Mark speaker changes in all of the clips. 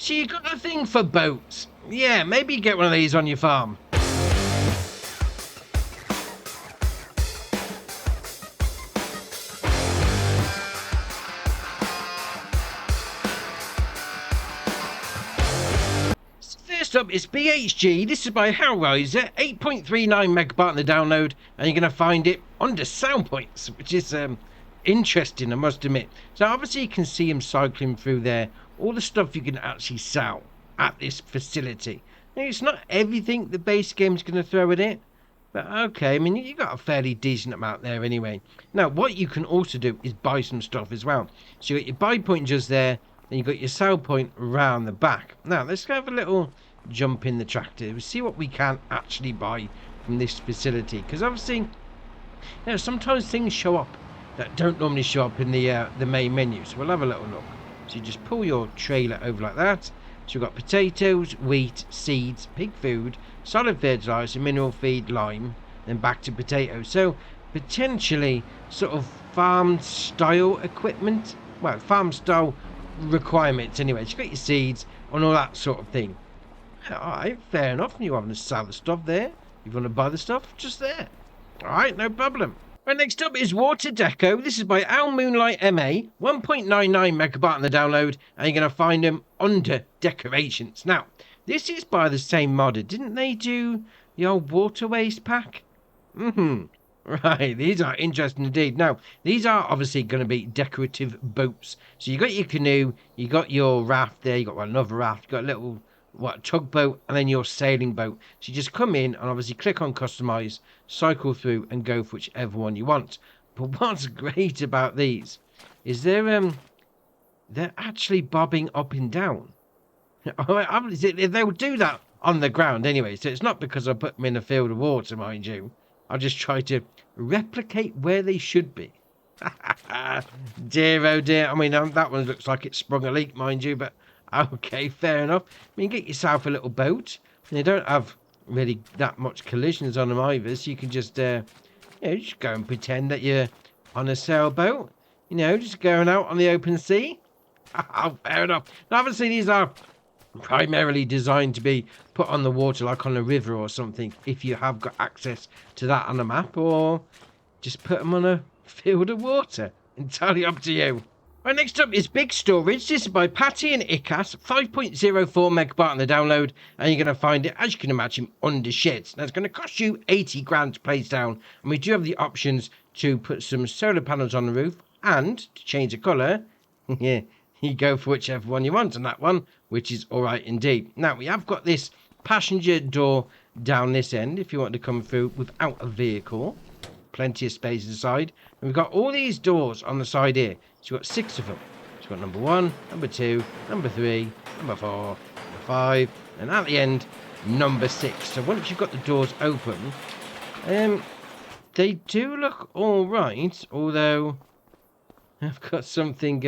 Speaker 1: So you got a thing for boats. Yeah, maybe get one of these on your farm. First up is BHG. This is by Hellraiser, 8.39 megabyte on the download, and you're going to find it under sound points, which is interesting, I must admit. So obviously you can see him cycling through there, all the stuff you can actually sell at this facility. Now, it's not everything the base game's going to throw at it, but okay, I mean, you got a fairly decent amount there anyway. Now, what you can also do is buy some stuff as well. So you got your buy point just there, then you got your sell point around the back. Now, let's go have a little jump in the tractor. We'll see what we can actually buy from this facility, because obviously, you know, sometimes things show up that don't normally show up in the main menu. So we'll have a little look. So you just pull your trailer over like that. So we've got potatoes, wheat, seeds, pig food, solid fertilizer, mineral feed, lime, then back to potatoes. So potentially sort of farm style equipment. Well, farm style requirements anyway. So you've got your seeds and all that sort of thing. Alright, fair enough. You want to sell the stuff there. You want to buy the stuff, just there. Alright, no problem. Right, next up is Water Deco. This is by Owl Moonlight MA, 1.99 megabyte on the download, and you're going to find them under decorations. Now, this is by the same modder. Didn't they do the old Waterways pack? Right, these are interesting indeed. Now, these are obviously going to be decorative boats. So you got your canoe, you got your raft there, you got another raft, you got a little tugboat, and then your sailing boat. So you just come in and obviously click on customize, cycle through and go for whichever one you want. But what's great about these is they're actually bobbing up and down. They'll do that on the ground anyway, so it's not because I put them in a field of water, mind you. I'll just try to replicate where they should be. Dear oh dear. I mean, that one looks like it sprung a leak, mind you, but okay, fair enough. I mean, get yourself a little boat. They don't have really that much collisions on them either, so you can just, just go and pretend that you're on a sailboat. You know, just going out on the open sea. Oh, fair enough. Now, obviously, these are primarily designed to be put on the water, like on a river or something, if you have got access to that on a map, or just put them on a field of water. Entirely up to you. Right, next up is Big Storage. This is by Patty and Icas, 5.04 megabyte on the download, and you're going to find it, as you can imagine, under sheds. Now, it's going to cost you 80 grand to place down, and we do have the options to put some solar panels on the roof, and to change the colour, yeah, you go for whichever one you want on that one, which is all right indeed. Now, we have got this passenger door down this end, if you want to come through without a vehicle. Plenty of space inside. And we've got all these doors on the side here. So you've got 6 of them. So you've got number 1, number 2, number 3, number 4, number 5, and at the end, number 6. So once you've got the doors open, they do look all right, although I've got something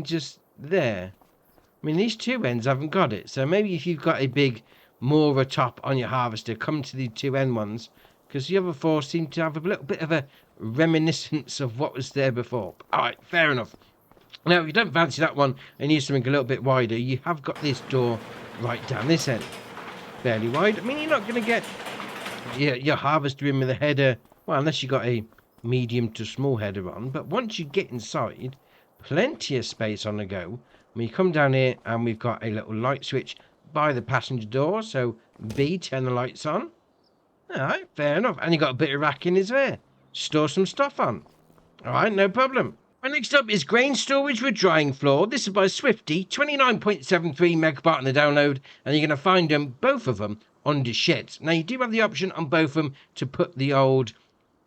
Speaker 1: just there. I mean, these two ends haven't got it. So maybe if you've got a big moorer top on your harvester, come to the two end ones, because the other 4 seem to have a little bit of a reminiscence of what was there before. Alright, fair enough. Now, if you don't fancy that one and need something a little bit wider, you have got this door right down this end. Fairly wide. I mean, you're not going to get your harvester in with a header, well, unless you've got a medium to small header on. But once you get inside, plenty of space on the go. When you come down here, and we've got a little light switch by the passenger door, so B, turn the lights on. Alright, fair enough. And you got a bit of racking as well. Store some stuff on. Alright, no problem. And next up is Grain Storage with Drying Floor. This is by Swifty, 29.73 megabyte on the download, and you're going to find them, both of them, under sheds. Now, you do have the option on both of them to put the old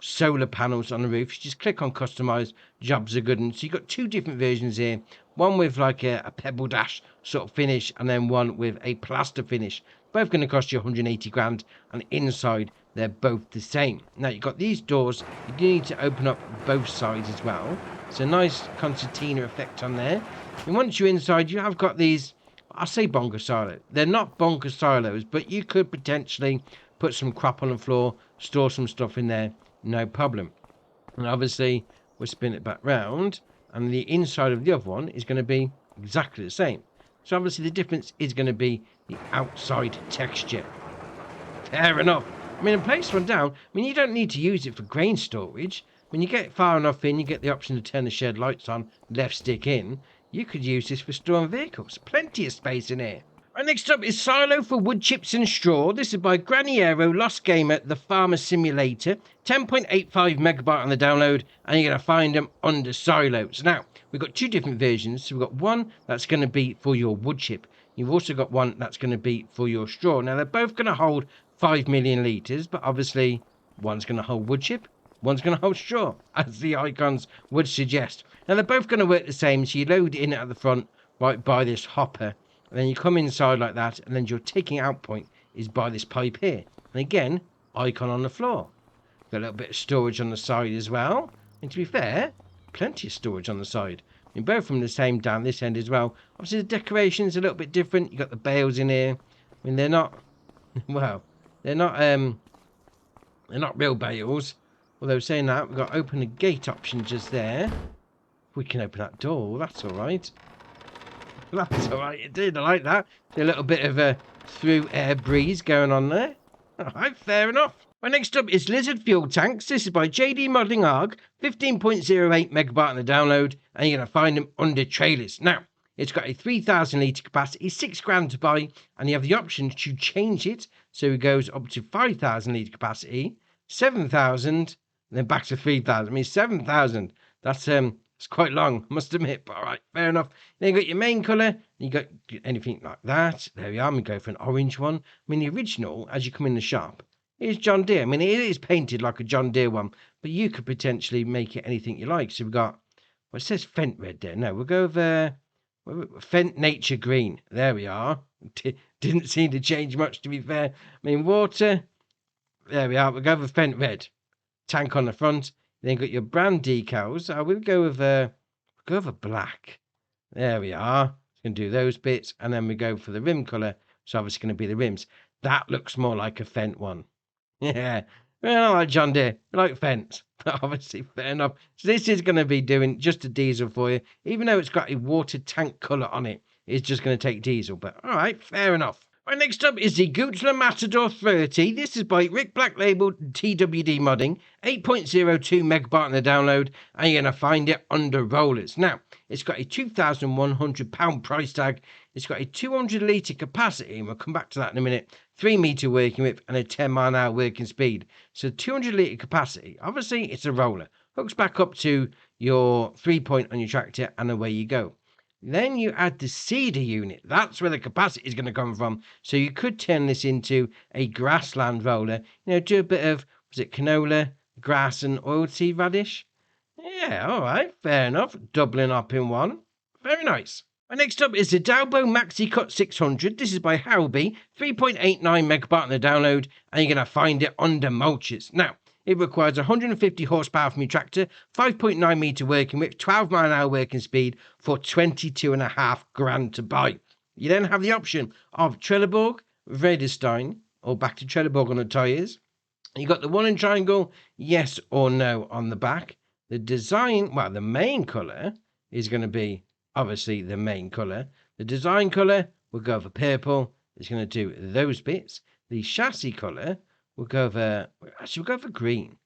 Speaker 1: solar panels on the roof. You just click on Customize, jobs are good. And so you've got 2 different versions here. One with like a pebble dash sort of finish, and then one with a plaster finish. Both going to cost you 180 grand, and inside they're both the same. Now, you've got these doors. You do need to open up both sides as well. So nice concertina effect on there. And once you're inside, you have got these, I say bonker silo. They're not bonker silos, but you could potentially put some crop on the floor, store some stuff in there, no problem. And obviously, we'll spin it back round, and the inside of the other one is going to be exactly the same. So obviously the difference is going to be the outside texture. Fair enough. I mean, and place one down, I mean, you don't need to use it for grain storage. When you get far enough in, you get the option to turn the shed lights on, left stick in. You could use this for storing vehicles. Plenty of space in here. Right, next up is Silo for Wood Chips and Straw. This is by Graniero, Lost Gamer, The Farmer Simulator. 10.85 megabyte on the download, and you're going to find them under silos. Now, we've got two different versions. So we've got one that's going to be for your wood chip. You've also got one that's going to be for your straw. Now, they're both going to hold 5 million litres, but obviously one's going to hold wood chip, one's going to hold straw, as the icons would suggest. Now, they're both going to work the same, so you load it in at the front right by this hopper, and then you come inside like that, and then your taking out point is by this pipe here. And again, icon on the floor. Got a little bit of storage on the side as well. And to be fair, plenty of storage on the side. I mean, both from the same down this end as well. Obviously, the decoration's a little bit different. You've got the bales in here. I mean, they're not, well, they're not real bales. Although saying that, we've got open the gate option just there. We can open that door. That's all right. That's all right, indeed. I like that. A little bit of a through air breeze going on there. All right, fair enough. Right, next up is Lizard Fuel Tanks. This is by JD Modeling ARG. 15.08 megabyte on the download, and you're going to find them under trailers. Now, it's got a 3,000 litre capacity, £6,000 to buy, and you have the option to change it. So it goes up to 5,000 litre capacity, 7,000, and then back to 3,000. I mean, 7,000. That's it's quite long, I must admit, but all right, fair enough. Then you got your main colour, you got anything like that. There we are, we go for an orange one. I mean, the original, as you come in the shop, is John Deere. I mean, it is painted like a John Deere one, but you could potentially make it anything you like. So we've got, well, it says Fent Red there. No, we'll go over Fent Nature Green. There we are. Didn't seem to change much, to be fair. I mean, water, there we are. We'll go over Fent Red. Tank on the front. Then you've got your brand decals. I will go over black. There we are. It's going to do those bits. And then we go for the rim colour. So obviously going to be the rims. That looks more like a Fent one. Yeah. Well, I like John Deere. I like Fent. But obviously, fair enough. So this is going to be doing just a diesel for you. Even though it's got a water tank colour on it, it's just going to take diesel. But all right, fair enough. Right, next up is the Güttler Matador 30. This is by Rick Black Label TWD Modding. 8.02 megabyte on the download, and you're going to find it under rollers. Now, it's got a £2,100 price tag. It's got a 200 litre capacity, and we'll come back to that in a minute. 3 metre working width and a 10 mile an hour working speed. So 200 litre capacity. Obviously, it's a roller. Hooks back up to your 3-point on your tractor, and away you go. Then you add the seeder unit. That's where the capacity is going to come from. So you could turn this into a grassland roller. You know, do a bit of, was it canola, grass and oilseed radish? Yeah, all right, fair enough. Doubling up in one. Very nice. And next up is the Dalbo Maxicut 600. This is by Howby. 3.89 megabyte on the download, and you're going to find it under mulches. Now, it requires 150 horsepower from your tractor, 5.9 metre working width, 12 mile an hour working speed for $22,500 to buy. You then have the option of Trelleborg, Vredestein, or back to Trelleborg on the tyres. You got the one in triangle, yes or no on the back. The design, well, the main colour is going to be obviously the main colour. The design colour will go for purple. It's going to do those bits. The chassis colour will go for, actually we'll go for green.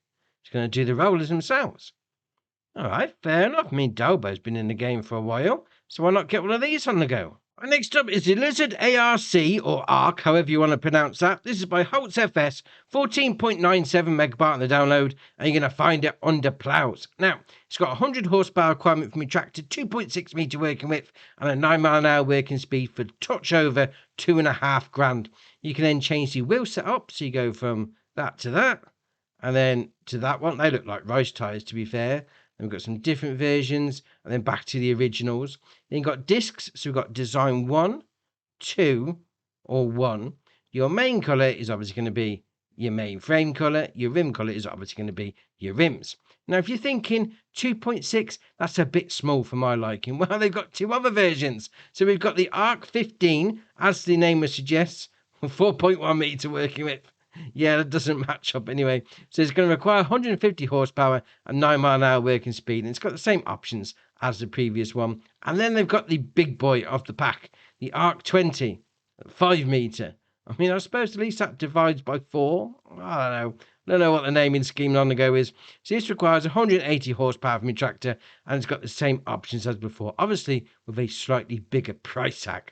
Speaker 1: It's going to do the rollers themselves. All right, fair enough. I mean, Dalbo's been in the game for a while, so why not get one of these on the go? And next up is the Lizard ARC, or ARC, however you want to pronounce that. This is by Holtz FS, 14.97 megabyte on the download, and you're going to find it under ploughs. Now, it's got 100 horsepower requirement from your tractor, 2.6 metre working width, and a 9 mile an hour working speed for touch over $2,500. You can then change the wheel setup, so you go from that to that, and then to that one. They look like rice tyres, to be fair. Then we've got some different versions, and then back to the originals. Then you've got discs, so we've got design 1, 2, or 1. Your main colour is obviously going to be your main frame colour. Your rim colour is obviously going to be your rims. Now, if you're thinking 2.6, that's a bit small for my liking. Well, they've got two other versions. So we've got the ARC 15, as the name suggests, 4.1 metre working width. Yeah, that doesn't match up anyway. So it's going to require 150 horsepower and 9 mile an hour working speed. And it's got the same options as the previous one. And then they've got the big boy of the pack. the Arc 20, 5 metre. I mean, I suppose at least that divides by 4. I don't know what the naming scheme on the go is. So this requires 180 horsepower from your tractor, and it's got the same options as before, obviously with a slightly bigger price tag.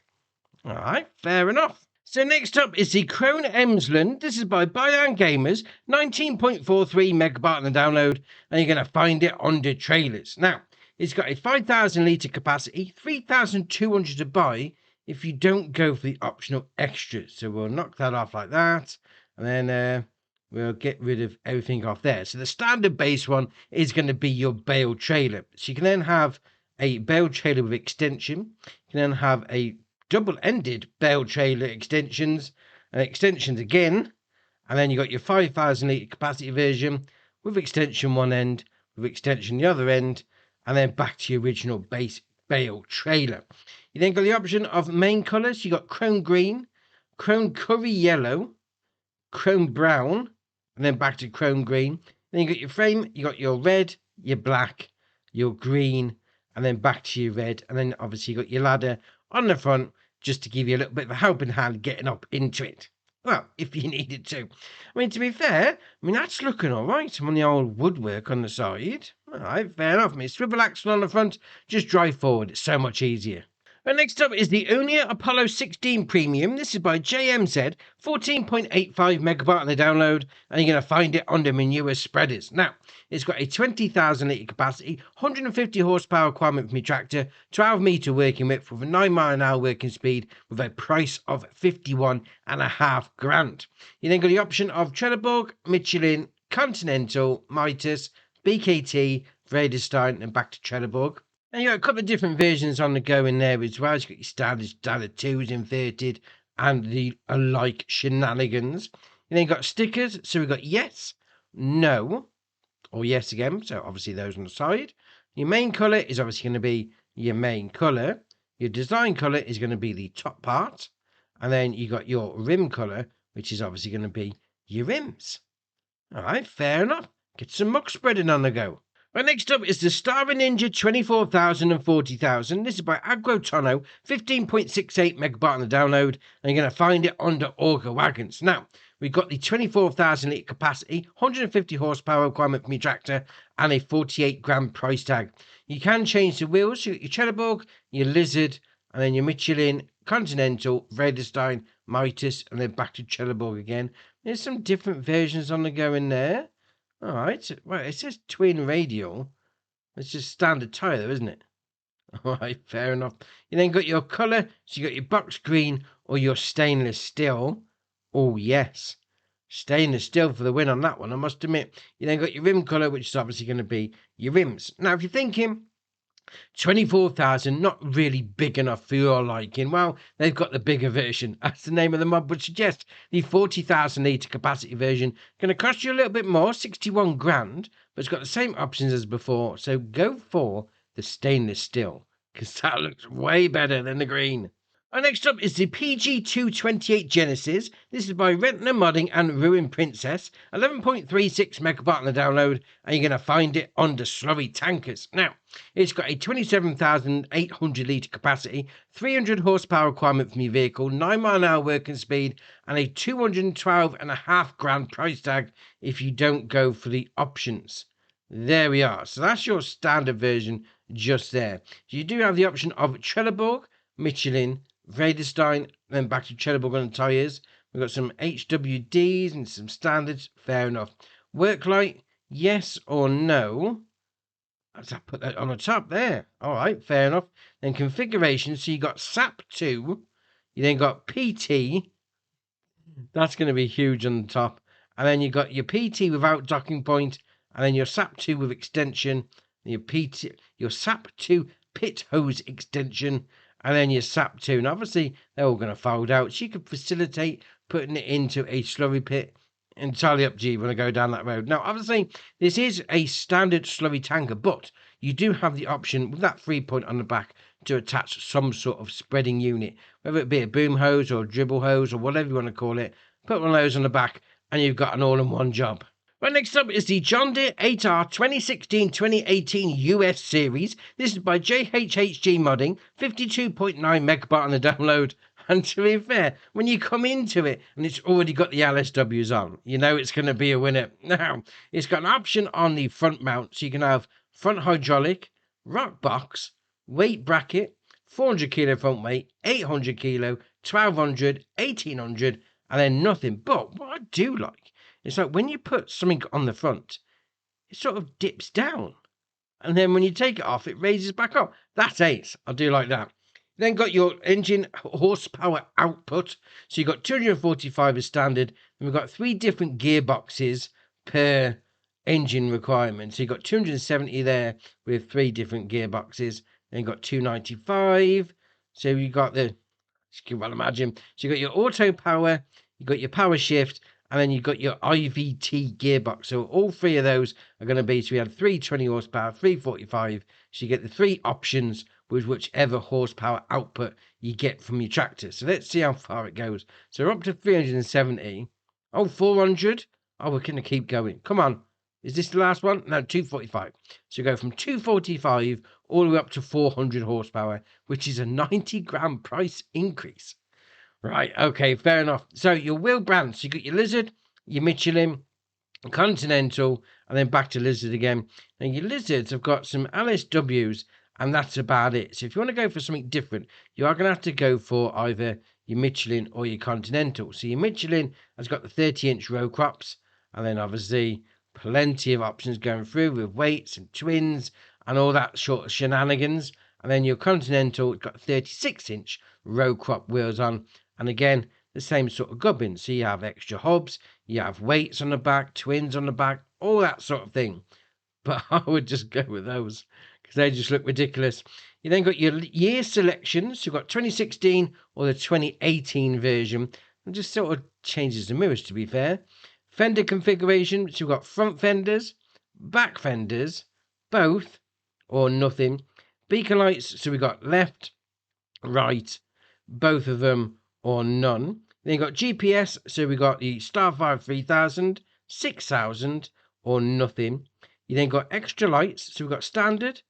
Speaker 1: All right, fair enough. So next up is the Krone Emsland. This is by Byland Gamers, 19.43 megabyte on the download, and you're going to find it under trailers. Now, it's got a 5,000 litre capacity, 3,200 to buy if you don't go for the optional extras. So we'll knock that off like that, and then we'll get rid of everything off there. So the standard base one is going to be your bale trailer. So you can then have a bale trailer with extension. You can then have a double-ended bale trailer extensions and extensions again, and then you got your 5,000 litre capacity version with extension one end, with extension the other end, and then back to your original base bale trailer. You then got the option of main colours. You got chrome green, chrome curry yellow, chrome brown, and then back to chrome green. Then you got your frame. You got your red, your black, your green, and then back to your red, and then obviously you got your ladder on the front, just to give you a little bit of a helping hand getting up into it. Well, if you needed to. I mean, to be fair, that's looking all right. I'm on the old woodwork on the side. All right, fair enough. I mean, swivel axle on the front, just drive forward. It's so much easier. And next up is the Unia Apollo 16 Premium. This is by JMZ, 14.85 megabyte on the download, and you're going to find it under manure spreaders. Now, it's got a 20,000 litre capacity, 150 horsepower requirement from your tractor, 12 metre working width with a 9 mile an hour working speed with a price of 51.5 grand. You then got the option of Trelleborg, Michelin, Continental, Mitas, BKT, Vredestein, and back to Trelleborg. And you got a couple of different versions on the go in there as well. You've got your standard standard 2s inverted and the alike shenanigans. You then got stickers. So we've got yes, no, or yes again. So obviously those on the side. Your main colour is obviously going to be your main colour. Your design colour is going to be the top part. And then you got your rim colour, which is obviously going to be your rims. All right, fair enough. Get some muck spreading on the go. Right, next up is the Stara Ninja 24,000 and 40,000. This is by Agrotono, 15.68 megabyte on the download, and you're going to find it under Auger Wagons. Now, we've got the 24,000 litre capacity, 150 horsepower requirement from your tractor, and a 48 grand price tag. You can change the wheels. You got your Trelleborg, your Lizard, and then your Michelin, Continental, Vredestein, Mitas, and then back to Trelleborg again. There's some different versions on the go in there. All right, well, it says twin radial. It's just standard tyre, though, isn't it? All right, fair enough. You then got your colour, so you got your box green or your stainless steel. Oh, yes. Stainless steel for the win on that one, I must admit. You then got your rim colour, which is obviously going to be your rims. Now, if you're thinking 24,000, not really big enough for your liking, well, they've got the bigger version. As the name of the mod would suggest, the 40,000 litre capacity version. Going to cost you a little bit more, 61 grand, but it's got the same options as before. So go for the stainless steel, because that looks way better than the green. And next up is the PG228 Genesis. This is by Rentner Modding and Ruin Princess. 11.36 megabyte on the download, and you're going to find it under Slurry Tankers. Now, it's got a 27,800 litre capacity, 300 horsepower requirement from your vehicle, 9 mile an hour working speed, and a 212.5 grand price tag if you don't go for the options. There we are. So that's your standard version just there. So you do have the option of Trelleborg, Michelin, Vredestein, then back to Trelleborg on the tyres. We've got some HWDs and some standards. Fair enough. Work light, yes or no? Let's put that on the top there. All right, fair enough. Then configuration. So you got SAP 2. You then got PT. That's going to be huge on the top. And then you got your PT without docking point. And then your SAP 2 with extension. Your SAP 2 pit hose extension. And then your SAP 2. And obviously, they're all going to fold out. So you could facilitate putting it into a slurry pit. Entirely up to you when I go down that road. Now, obviously, this is a standard slurry tanker, but you do have the option with that 3-point on the back to attach some sort of spreading unit, whether it be a boom hose or a dribble hose or whatever you want to call it. Put one of those on the back, and you've got an all-in-one job. Right, next up is the John Deere 8R 2016-2018 US Series. This is by JHHG Modding, 52.9 megabyte on the download. And to be fair, when you come into it and it's already got the LSWs on, you know it's going to be a winner. Now, it's got an option on the front mount, so you can have front hydraulic, rock box, weight bracket, 400 kilo front weight, 800 kilo, 1200, 1800, and then nothing. But what I do like, it's like when you put something on the front, it sort of dips down. And then when you take it off, it raises back up. That's ace. I do like that. Then got your engine horsepower output. So you've got 245 as standard. And we've got 3 different gearboxes per engine requirement. So you've got 270 there with 3 different gearboxes. Then you've got 295. So you've got the, you can well imagine. So you've got your auto power, you've got your power shift, and then you've got your IVT gearbox. So all 3 of those are going to be, so we had 320 horsepower, 345. So you get the 3 options with whichever horsepower output you get from your tractor. So let's see how far it goes. So we're up to 370. Oh, 400. Oh, we're going to keep going. Come on. Is this the last one? No, 245. So you go from 245 all the way up to 400 horsepower, which is a 90 grand price increase. Right, okay, fair enough. So your wheel brands, so you got your Lizard, your Michelin, Continental, and then back to Lizard again. And your Lizards have got some LSWs, and that's about it. So if you want to go for something different, you are going to have to go for either your Michelin or your Continental. So your Michelin has got the 30-inch row crops, and then obviously plenty of options going through with weights and twins and all that sort of shenanigans. And then your Continental got 36-inch row crop wheels on. And again, the same sort of gubbins. So you have extra hubs, you have weights on the back, twins on the back, all that sort of thing. But I would just go with those because they just look ridiculous. You then got your year selections. So you've got 2016 or the 2018 version. And just sort of changes the mirrors, to be fair. Fender configuration. So you've got front fenders, back fenders, both or nothing. Beacon lights. So we've got left, right, both of them, or none. Then you got GPS, so we got the Starfire 3000, 6000, or nothing. You then got extra lights, so we've got standard,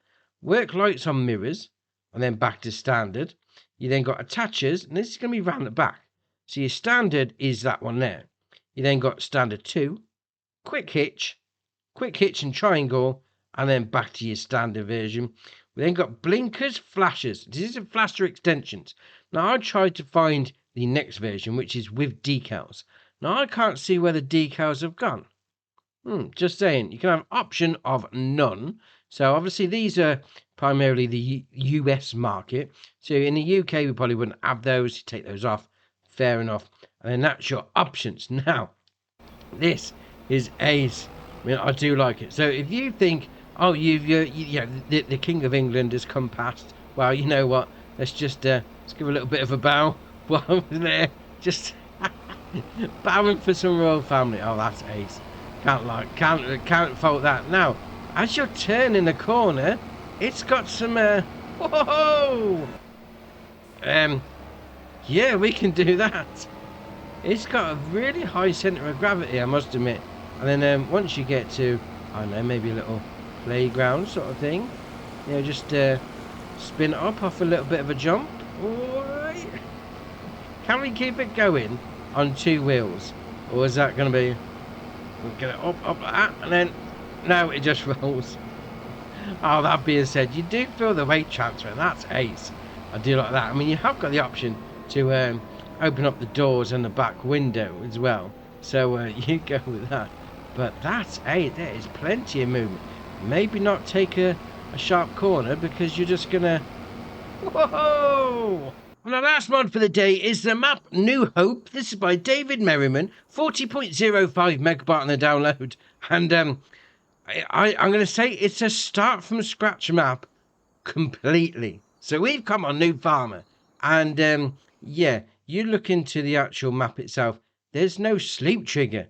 Speaker 1: work lights on mirrors, and then back to standard. You then got attachers, and this is going to be round the back. So your standard is that one there. You then got standard 2, quick hitch and triangle, and then back to your standard version. We then got blinkers, flashers. These are flasher extensions. Now I tried to find the next version, which is with decals. Now I can't see where the decals have gone. Just saying, you can have option of none. So obviously these are primarily the US market. So in the UK we probably wouldn't have those. You take those off, fair enough. And then that's your options. Now this is ace. I mean, I do like it. So if you think, oh, the King of England has come past, well, you know what? Let's just let's give a little bit of a bow while I'm there. Just bowing for some royal family. Oh, that's ace. Can't fault that. Now, as you're turning the corner, it's got some whoa. Yeah, we can do that. It's got a really high centre of gravity, I must admit. And then once you get to, I don't know, maybe a little playground sort of thing, you know, just spin up off a little bit of a jump. Alright. Can we keep it going on 2 wheels? Or is that going to be, we'll get it up like that, and then, no, it just rolls. Oh, that being said, you do feel the weight transfer, and that's ace. I do like that. I mean, you have got the option to open up the doors and the back window as well. So you go with that. But that's ace. There is plenty of movement. Maybe not take a sharp corner because you're just gonna, whoa. Well, the last mod for the day is the map New Hope. This is by David Merriman, 40.05 megabyte on the download, and I'm going to say it's a start from scratch map completely. So we've come on New Farmer, and yeah, you look into the actual map itself. There's no sleep trigger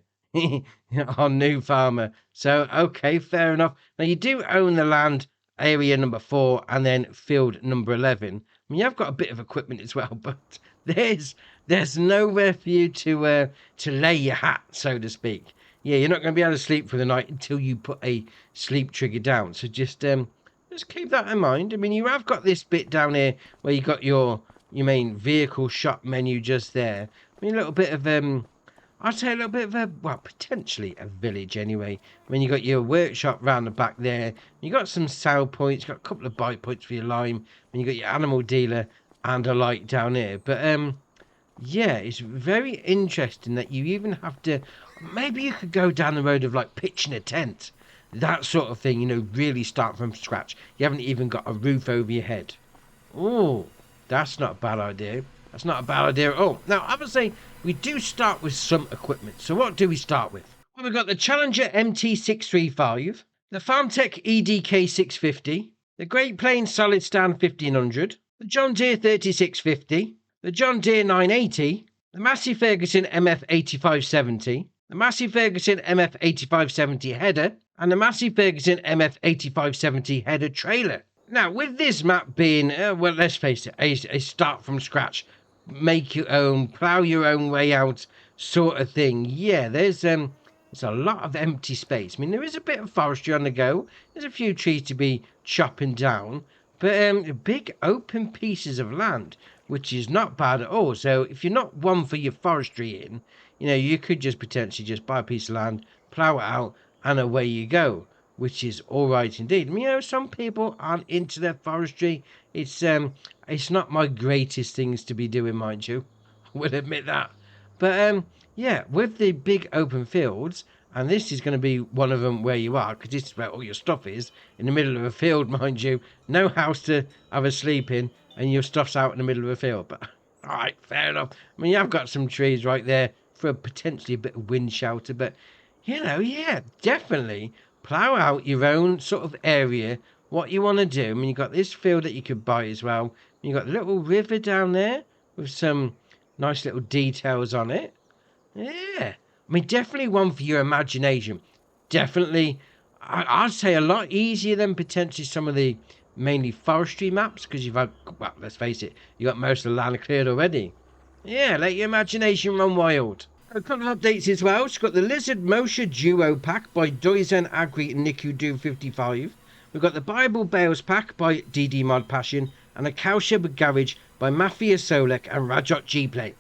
Speaker 1: on New Farmer. So okay, fair enough. Now you do own the land area number 4 and then field number 11. I mean, you have got a bit of equipment as well, but there's nowhere for you to lay your hat, so to speak. yeah, you're not going to be able to sleep for the night until you put a sleep trigger down. So just keep that in mind. I mean, you have got this bit down here where you got your main vehicle shop menu just there. I mean, a little bit of I'd say a little bit of a, well, potentially a village anyway. I mean, you got your workshop round the back there. You got some sale points. You got a couple of buy points for your lime. And you got your animal dealer and a light down here. But yeah, it's very interesting that you even have to. Maybe you could go down the road of like pitching a tent, that sort of thing. You know, really start from scratch. You haven't even got a roof over your head. Oh, that's not a bad idea. That's not a bad idea at all. Now, I would say we do start with some equipment. So what do we start with? Well, we've got the Challenger MT635, the FarmTech EDK 650, the Great Plains Solid Stand 1500, the John Deere 3650, the John Deere 980, the Massey Ferguson MF 8570, the Massey Ferguson MF 8570 header, and the Massey Ferguson MF 8570 header trailer. Now, with this map being, well, let's face it, a start from scratch, make your own, plough your own way out sort of thing. Yeah, there's a lot of empty space. I mean, there is a bit of forestry on the go. There's a few trees to be chopping down, but big open pieces of land, which is not bad at all. So if you're not one for your forestry in, you know, you could just potentially just buy a piece of land, plough it out, and away you go, which is all right indeed. I mean, you know, some people aren't into their forestry. It's not my greatest things to be doing, mind you. I will admit that. But yeah, with the big open fields, and this is going to be one of them where you are, because this is where all your stuff is, in the middle of a field, mind you. No house to have a sleep in, and your stuff's out in the middle of a field. But all right, fair enough. I mean, you've got some trees right there for potentially a bit of wind shelter, but you know, yeah, definitely plough out your own sort of area, what you want to do. I mean, you've got this field that you could buy as well. You've got the little river down there with some nice little details on it. Yeah, I mean, definitely one for your imagination. Definitely, I'd say a lot easier than potentially some of the mainly forestry maps, because you've had, well, let's face it, you got most of the land cleared already. Yeah, let your imagination run wild. A couple of updates as well. It's got the Lizard Mosher Duo Pack by Doizen Agri and Niku Do 55. We've got the Bible Bales Pack by DD Mod Passion and a Cowshed Garage by Mafia Solek and Rajot G-Play.